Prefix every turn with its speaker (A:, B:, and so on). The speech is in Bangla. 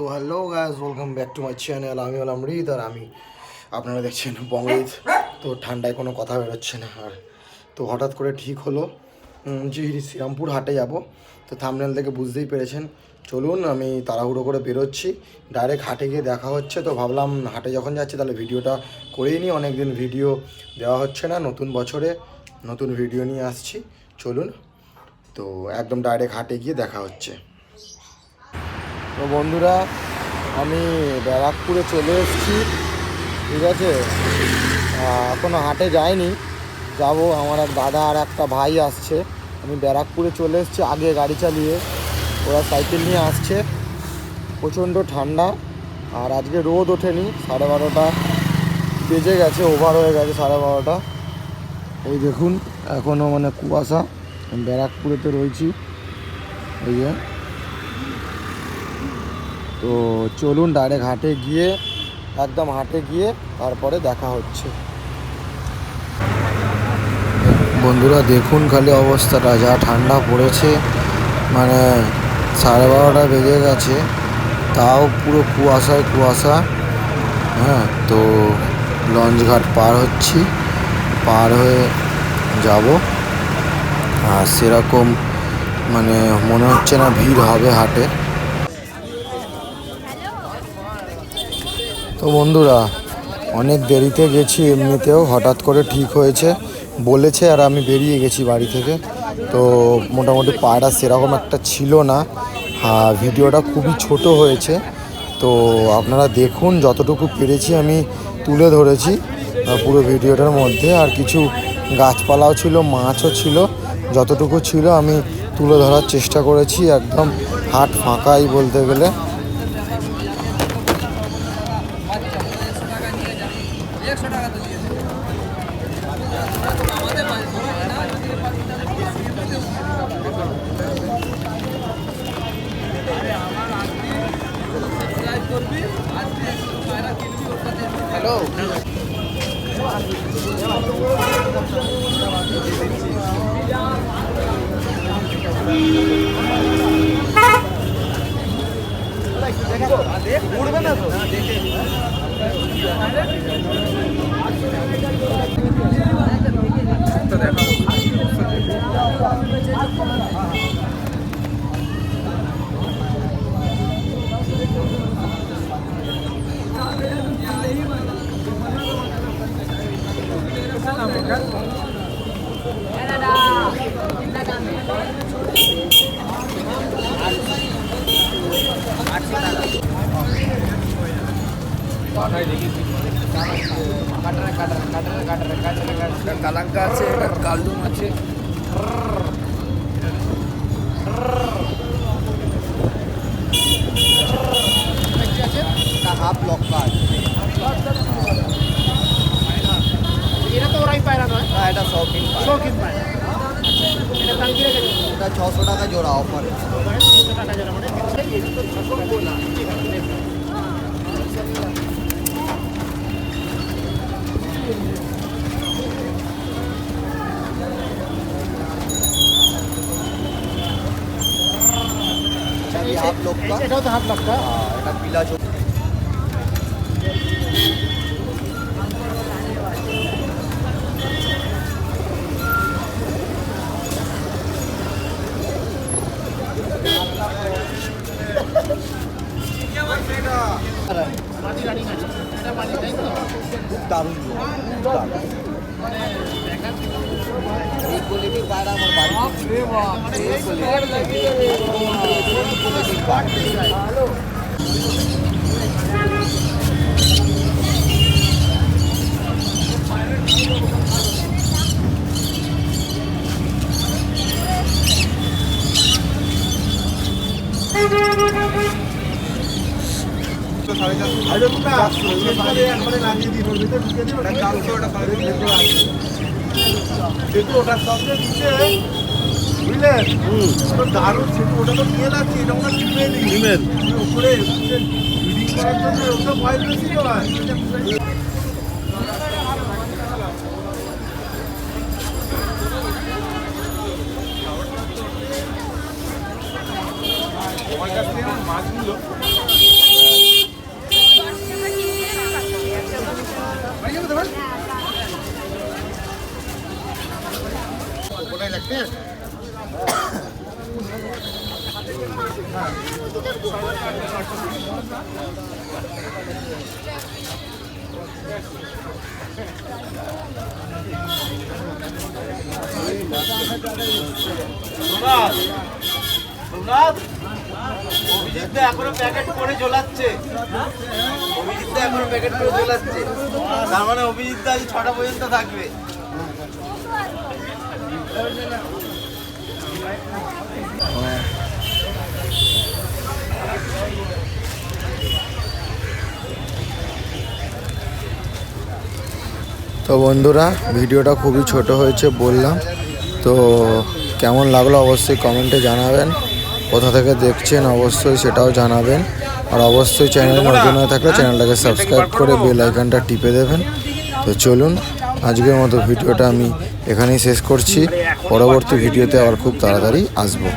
A: তো hello guys, welcome back to my channel. আমি হলাম রিদ আর আমি আপনারা দেখছেন বঙ্গীত। তো ঠান্ডায় কোনো কথা বেরোচ্ছে না। আর তো হঠাৎ করে ঠিক হলো যে শ্রীরামপুর হাটে যাব। তো থাম্বনেল থেকে বুঝতেই পেরেছেন। চলুন, আমি তাড়াহুড়ো করে বেরোচ্ছি, ডাইরেক্ট হাটে গিয়ে দেখা হচ্ছে। তো ভাবলাম হাটে যখন যাচ্ছি তাহলে ভিডিওটা করেই নিই, অনেকদিন ভিডিও দেওয়া হচ্ছে না। নতুন বছরে নতুন ভিডিও নিয়ে আসছি, চলুন। তো একদম ডাইরেক্ট হাটে গিয়ে দেখা হচ্ছে। তো বন্ধুরা, আমি ব্যারাকপুরে চলে এসেছি, ঠিক আছে। এখনও হাটে যাইনি, যাব। আমার এক দাদা আর একটা ভাই আসছে। আমি ব্যারাকপুরে চলে এসেছি আগে গাড়ি চালিয়ে, ওরা সাইকেল নিয়ে আসছে। প্রচণ্ড ঠান্ডা, আর আজকে রোদ ওঠেনি। 12:30 বেজে গেছে, ওভার হয়ে গেছে 12:30। এই দেখুন, এখনও মানে কুয়াশা। আমি ব্যারাকপুরেতে রয়েছি, এই যে। তো চলুন ডাইরেক্ট হাটে গিয়ে, একদম হাটে গিয়ে তারপরে দেখা হচ্ছে। বন্ধুরা দেখুন খালি অবস্থাটা, যা ঠান্ডা পড়েছে, মানে 12:30 বেজে গেছে, তাও পুরো কুয়াশায় কুয়াশা। হ্যাঁ, তো লঞ্চঘাট পার হচ্ছি, পার হয়ে যাব। আর সেরকম মানে মনে হচ্ছে না ভিড় হবে হাটে। তো বন্ধুরা, অনেক দেরিতে গেছি, এমনিতেও হঠাৎ করে ঠিক হয়েছে বলেছে, আর আমি বেরিয়ে গেছি বাড়ি থেকে। তো মোটামুটি পায়রা সেরকম একটা ছিল না। ভিডিওটা খুবই ছোট হয়েছে, তো আপনারা দেখুন, যতটুকু পেরেছি আমি তুলে ধরেছি পুরো ভিডিওটার মধ্যে। আর কিছু গাছপালাও ছিল, মাছও ছিল, যতটুকু ছিল আমি তুলে ধরার চেষ্টা করেছি। একদম হাট ফাঁকাই বলতে গেলে। হ্যালো, উঠবে না তো? কালাঙ্কা আছে, কালদুম আছে। হাফ লক্কা, এটা তো ওরাই পায়রা নয়, না এটা শৌখিন পায়রা। এটা দাম কি রেখেছে? এটা 600 টাকা জোড়া, অফার 600 টাকা জোড়া। মানে হাফ লক্কা, এটাও তো হাফ লক্কা। এটা পিলা দারুণ এই কোয়ালিটির পায়রা আমার যেহেতু ওটার সঙ্গে দিচ্ছে, বুঝলেন, তো দারুণ সেটু। ওটা তো নিয়ে যাচ্ছি, এটা ওটা নিমেল উপরে ব্রিডিং করার জন্য ওটা ভয় বেশি হয়। আমার কাছ থেকে মাছগুলো
B: অভিজিৎ এখনো প্যাকেট করে ঝোলাচ্ছে, অভিজিৎ এখনো প্যাকেট করে ঝোলাচ্ছে, তার মানে অভিজিৎ আজ 6টা পর্যন্ত থাকবে।
A: তো বন্ধুরা, ভিডিওটা খুবই ছোট হয়েছে বললাম, তো কেমন লাগলো অবশ্যই কমেন্টে জানাবেন, কোথা থেকে দেখছেন অবশ্যই সেটাও জানাবেন, আর অবশ্যই চ্যানেল নতুন হয়ে থাকলে চ্যানেলটাকে সাবস্ক্রাইব করে বেল আইকনটা টিপে দেবেন। তো চলুন, আজকের মতো ভিডিওটা আমি এখানেই শেষ করছি, পরবর্তী ভিডিওতে আবার খুব তাড়াতাড়ি আসবো।